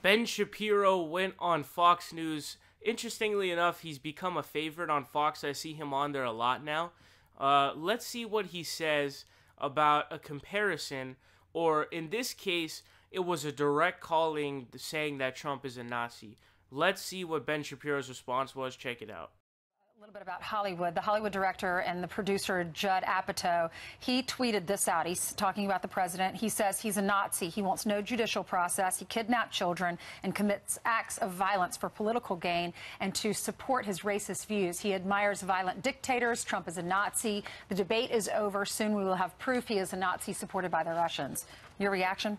Ben Shapiro went on Fox News. Interestingly enough, he's become a favorite on Fox. I see him on there a lot now. Let's see what he says about a comparison, or in this case, it was a direct calling saying that Trump is a Nazi. Let's see what Ben Shapiro's response was. Check it out. A little bit about Hollywood. The Hollywood director and the producer, Judd Apatow, he tweeted this out. He's talking about the president. He says he's a Nazi. He wants no judicial process. He kidnapped children and commits acts of violence for political gain and to support his racist views. He admires violent dictators. Trump is a Nazi. The debate is over. Soon we will have proof he is a Nazi supported by the Russians. Your reaction?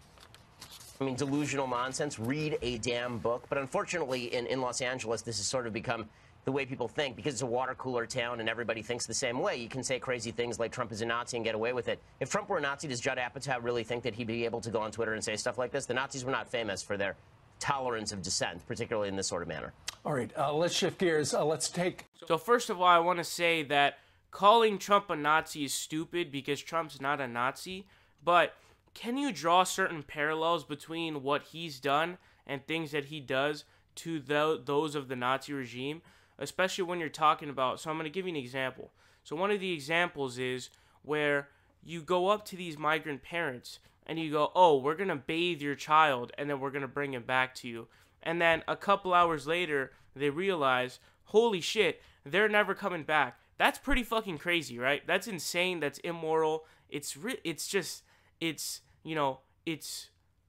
I mean, delusional nonsense. Read a damn book. But unfortunately, in Los Angeles, this has sort of become the way people think, because it's a water cooler town and everybody thinks the same way. You can say crazy things like Trump is a Nazi and get away with it. If Trump were a Nazi, does Judd Apatow really think that he'd be able to go on Twitter and say stuff like this? The Nazis were not famous for their tolerance of dissent, particularly in this sort of manner. All right, let's shift gears. Let's take... So first of all, I want to say that calling Trump a Nazi is stupid because Trump's not a Nazi, but can you draw certain parallels between what he's done and things that he does to those of the Nazi regime? Especially when you're talking about, so I'm going to give you an example. So one of the examples is where you go up to these migrant parents and you go, oh, we're going to bathe your child and then we're going to bring him back to you. And then a couple hours later, they realize, holy shit, they're never coming back. That's pretty fucking crazy, right? That's insane. That's immoral. It's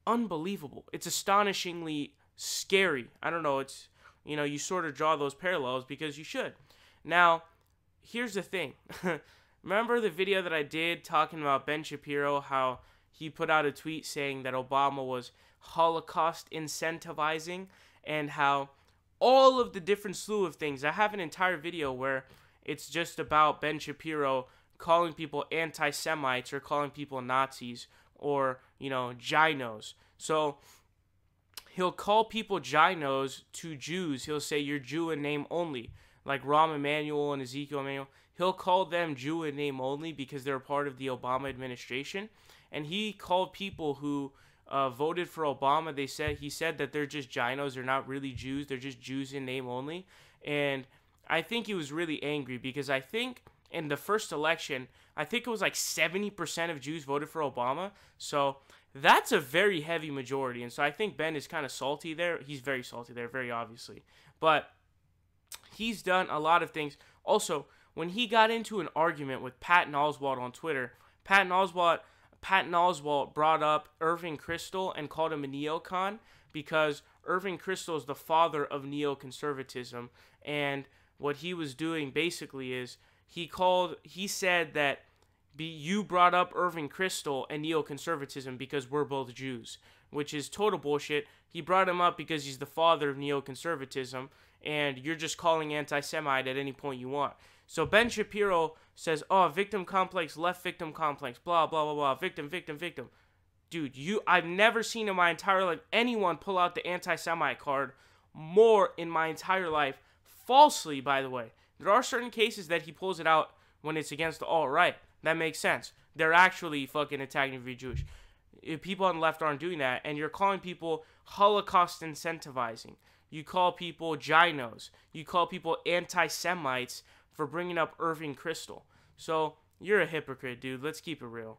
unbelievable. It's astonishingly scary. I don't know. You sort of draw those parallels because you should. Now, here's the thing. Remember the video that I did talking about Ben Shapiro, how he put out a tweet saying that Obama was Holocaust incentivizing, and how all of the different slew of things. I have an entire video where it's just about Ben Shapiro calling people anti-Semites or calling people Nazis or, ginos. So he'll call people ginos to Jews. He'll say, you're Jew in name only. Like Rahm Emanuel and Ezekiel Emanuel. He'll call them Jew in name only because they're part of the Obama administration. And he called people who voted for Obama, he said that they're just ginos. They're not really Jews. They're just Jews in name only. And I think he was really angry because I think in the first election, I think it was like 70% of Jews voted for Obama. So that's a very heavy majority. And so I think Ben is kind of salty there. He's very salty there, very obviously. But he's done a lot of things. Also, when he got into an argument with Patton Oswalt on Twitter, Patton Oswalt brought up Irving Kristol and called him a neocon because Irving Kristol is the father of neoconservatism. And what he was doing basically is he said that you brought up Irving Kristol and neoconservatism because we're both Jews, which is total bullshit. He brought him up because he's the father of neoconservatism, and you're just calling anti-Semite at any point you want. So Ben Shapiro says, oh, victim complex, left victim complex, blah, blah, blah, blah, victim, victim, victim. Dude, I've never seen in my entire life anyone pull out the anti-Semite card more in my entire life. Falsely, by the way. There are certain cases that he pulls it out when it's against the alt-right. That makes sense. They're actually fucking attacking if you're Jewish. If people on the left aren't doing that, and you're calling people Holocaust incentivizing. You call people ginos. You call people anti-Semites for bringing up Irving Kristol. So, you're a hypocrite, dude. Let's keep it real.